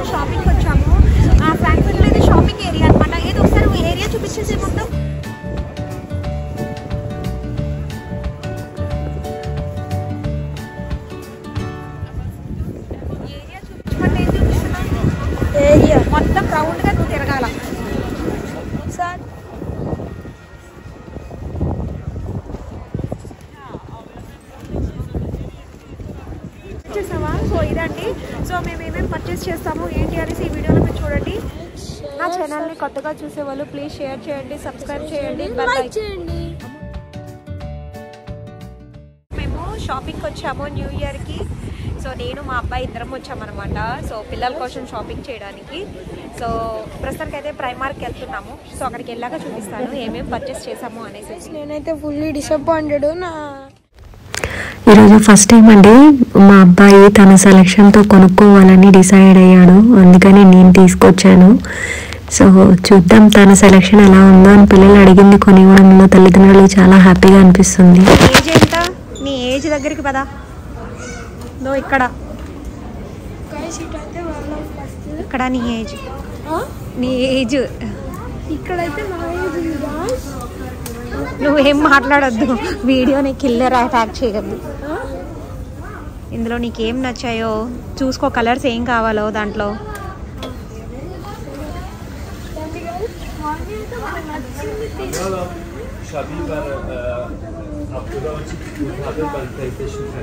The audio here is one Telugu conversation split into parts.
అయితే షాపింగ్కి వచ్చాము. ఫ్రాంక్ఫర్ట్లో అయితే షాపింగ్ ఏరియా అనమాట. ఏదో ఒకసారి ఏరియా చూపించేసి మొత్తం. ఏరియా చూపించమంటే ఏం చూపిస్తున్నావు? ఏరియా మొత్తం రౌండ్గా నువ్వు తిరగాల సార్. చేసావా? సో ఇదండి. సో మేము ఏమేమి పర్చేస్ చేస్తాము ఏంటి అనేసి ఈ వీడియోలో మీరు చూడండి. నా ఛానల్ని కొత్తగా చూసేవాళ్ళు ప్లీజ్ షేర్ చేయండి, సబ్స్క్రైబ్ చేయండి, లైక్ చేయండి. మేము షాపింగ్కి వచ్చాము న్యూ ఇయర్కి. సో నేను మా అబ్బాయి ఇద్దరం వచ్చామన్నమాట. సో పిల్లల కోసం షాపింగ్ చేయడానికి. సో ప్రస్తుతానికి అయితే ప్రైమార్కి వెళ్తున్నాము. సో అక్కడికి వెళ్ళాక చూపిస్తాను ఏమేమి పర్చేస్ చేసాము అనేసి. నేనైతే ఫుల్లీ డిసప్పాయింటెడ్. ఈరోజు ఫస్ట్ టైం అండి మా అబ్బాయి తన సెలెక్షన్తో కొనుక్కోవాలని డిసైడ్ అయ్యాడు. అందుకని నేను తీసుకొచ్చాను. సో చూద్దాం తన సెలెక్షన్ ఎలా ఉందో అని. పిల్లలు అడిగింది కొనివ్వడంలో తల్లిదండ్రులు చాలా హ్యాపీగా అనిపిస్తుంది. ఏజ్ ఎంత? నీ ఏజ్ దగ్గరికి పదా. ఇక్కడ ఇక్కడ నీ ఏజ్, నీ ఏజ్ ఇక్కడైతే నువ్వేం మాట్లాడద్దు. వీడియోని కిల్లర్ అటాక్ చేయద్దు. ఇందులో నీకేం నచ్చాయో చూసుకో, కలర్స్ ఏం కావాలో దాంట్లో.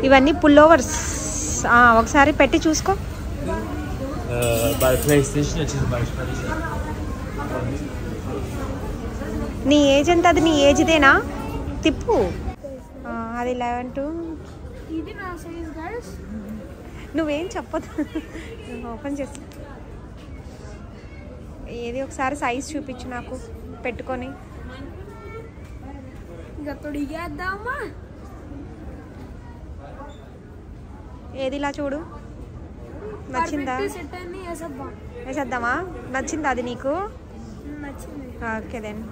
ఇవన్నీ పుల్లోవర్స్. ఒకసారి పెట్టి చూసుకో. నీ ఏజ్ ఎంత? అది నీ ఏజ్దేనా? తిప్పు. అది 11 to. నువ్వేం చెప్పదు. ఓపెన్ చేసి ఏది ఒకసారి సైజ్ చూపించు నాకు పెట్టుకొని. ఏది ఇలా చూడు. నచ్చిందా? వేసేద్దామా? నచ్చిందా అది నీకు? Okay then.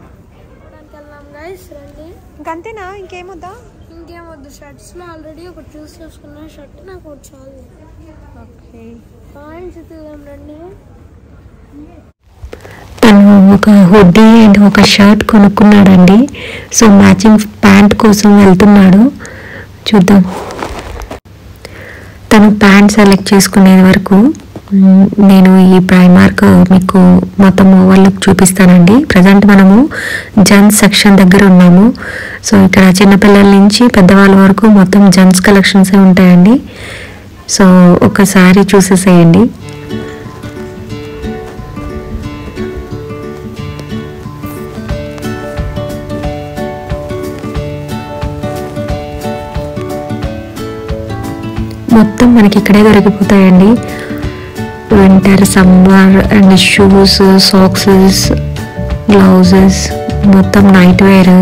ఇంకంతేనా? ఇంకేమొద్దా? ఇంకేమొద్దు. షర్ట్స్ లో ఆల్రెడీ ఒకటి చూస్ చేసుకున్నా. షర్ట్ నాకు ఒకటి చాలు. ఓకే రండి. తను ఒక హుడ్డీ అండ్ ఒక షర్ట్ కొనుక్కున్నాడండి. సో మ్యాచింగ్ ప్యాంట్ కోసం వెళ్తున్నాడు. చూద్దాం. తను ప్యాంట్ సెలెక్ట్ చేసుకునే వరకు నేను ఈ ప్రైమార్క్ మీకు మొత్తం ఓవర్లుక్ చూపిస్తానండి. ప్రజెంట్ మనము జెంట్స్ సెక్షన్ దగ్గర ఉన్నాము. సో ఇక్కడ చిన్నపిల్లల నుంచి పెద్దవాళ్ళ వరకు మొత్తం జెంట్స్ కలెక్షన్సే ఉంటాయండి. సో ఒకసారి చూసేసేయండి. మొత్తం మనకి ఇక్కడే దొరికిపోతాయండి. Winter, summer and shoes, socks, gloves, మొత్తం నైట్ వేర్,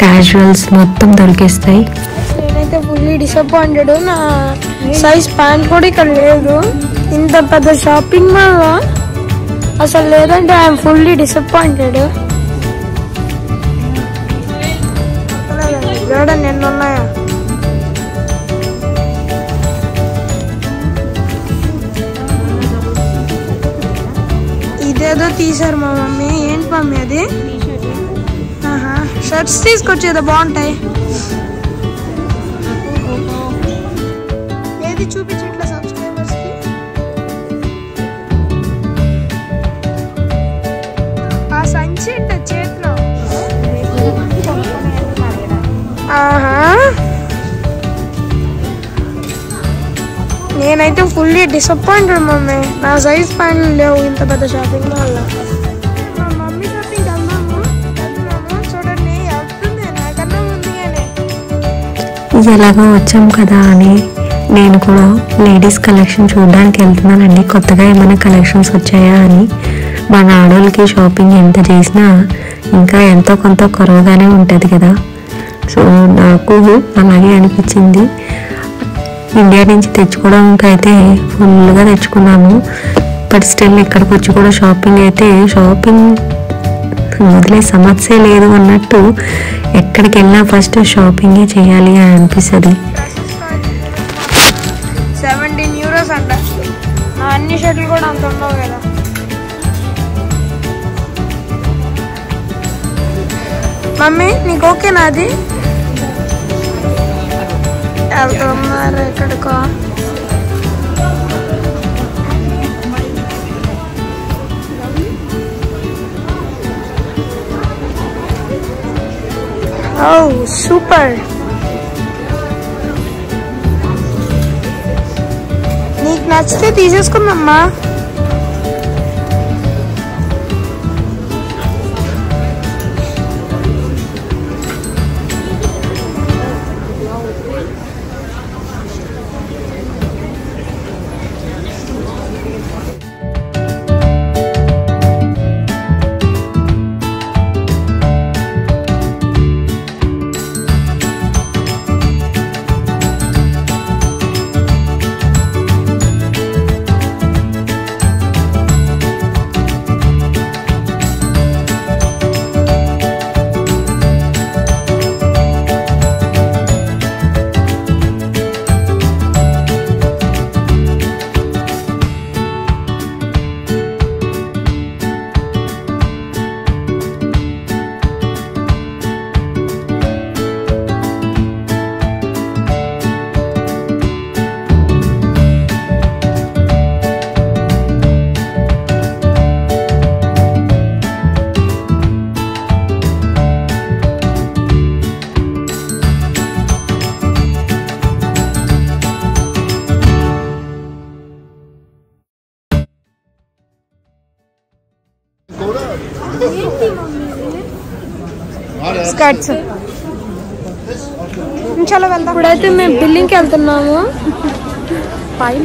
క్యాజువల్స్ మొత్తం దొరికేస్తాయి. నేనైతే ఫుల్లీ డిసప్పాయింటెడ్. నా సైజ్ ప్యాంట్ కూడా ఇక్కడ లేదు. ఇంత పెద్ద షాపింగ్ మాల్ అసలు లేదంటే ఐఎమ్ ఫుల్లీ డిసప్పాయింటెడ్. చూడండి ఎన్ని ఉన్నాయా. ఇదేదో తీసారు మా మమ్మీ. ఏంటి మమ్మీ అది? షర్ట్స్ తీసుకొచ్చేదో బాగుంటాయి. ఏది చూపించట్లే సబ్స్క్రైబర్స్ కి. ఆ సంచి ఏంటో చేతిలో. నేనైతే ఫుల్లీ డిసప్పాయింటెడ్ మమ్మీ. నా సైజ్ ప్యాంట్లు లేవు ఇంత పెద్ద షాపింగ్ మాల్. మా మమ్మీ షాపింగ్ వెళ్దాము. చూడండి అవుతుంది నాకన్నా ముందుగానే. ఎలాగో వచ్చాం కదా అని నేను కూడా లేడీస్ కలెక్షన్ చూడడానికి వెళ్తున్నానండి. కొత్తగా ఏమైనా కలెక్షన్స్ వచ్చాయా అని. మన ఆడవాళ్ళకి షాపింగ్ ఎంత చేసినా ఇంకా ఎంతో కొంత కొరవగానే ఉంటుంది కదా. సో నాకు అలాగే అనిపించింది. ఇండియా నుంచి తెచ్చుకోవడానికి అయితే ఫుల్గా తెచ్చుకున్నాము. బట్ స్టిల్ ఇక్కడికి వచ్చి కూడా షాపింగ్ అయితే షాపింగ్ వదిలే సమస్య లేదు అన్నట్టు ఎక్కడికి వెళ్ళినా ఫస్ట్ షాపింగే చేయాలి అని అనిపిస్తుంది. €17 అంట. నా అన్ని షర్ట్లు కూడా అంత ఉండవు కదా. మమ్మీ నీకు ఓకేనా? అది వెళ్తున్నారు ఎక్కడికో. ఓ సూపర్. నీకు నచ్చితే తీసేసుకుందమ్మా. స్కర్ట్స్ చాలా వెళ్దాం. ఇప్పుడైతే మేము బిల్లింగ్కి వెళ్తున్నాము. పైన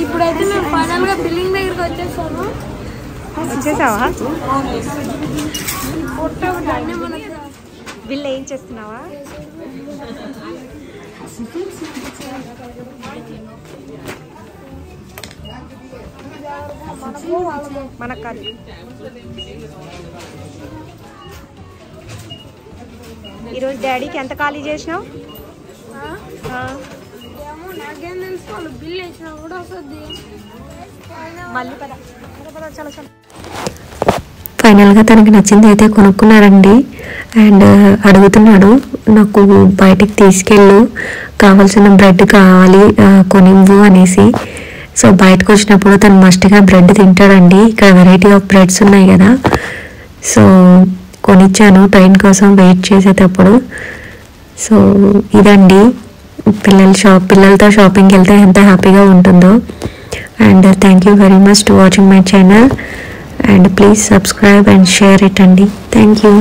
ఇప్పుడైతే మేము ఫైనల్ గా బిల్డింగ్ దగ్గరికి వచ్చేసాము. వచ్చేసావా? బిల్ ఏం చేస్తున్నావా? మనకు కాదు. ఈరోజు డాడీకి ఎంత ఖాళీ చేసినావు? నాకేం తెలుసు, వాళ్ళు బిల్ వేసినా కూడా వస్తుంది. మళ్ళీ పద. చాలా చాలా ఫైనల్గా తనకి నచ్చింది అయితే కొనుక్కున్నారండి. అండ్ అడుగుతున్నాడు, నాకు బయటికి తీసుకెళ్ళు, కావాల్సిన బ్రెడ్ కావాలి కొనివ్వు అనేసి. సో బయటకు వచ్చినప్పుడు తను మస్ట్గా బ్రెడ్ తింటాడండి. ఇక్కడ వెరైటీ ఆఫ్ బ్రెడ్స్ ఉన్నాయి కదా, సో కొనిచ్చాను ట్రైన్ కోసం వెయిట్ చేసేటప్పుడు. సో ఇదండి పిల్లలతో షాపింగ్కి వెళ్తే ఎంత హ్యాపీగా ఉంటుందో. And thank you very much to watching my channel. And please subscribe and share it, Andy. Thank you.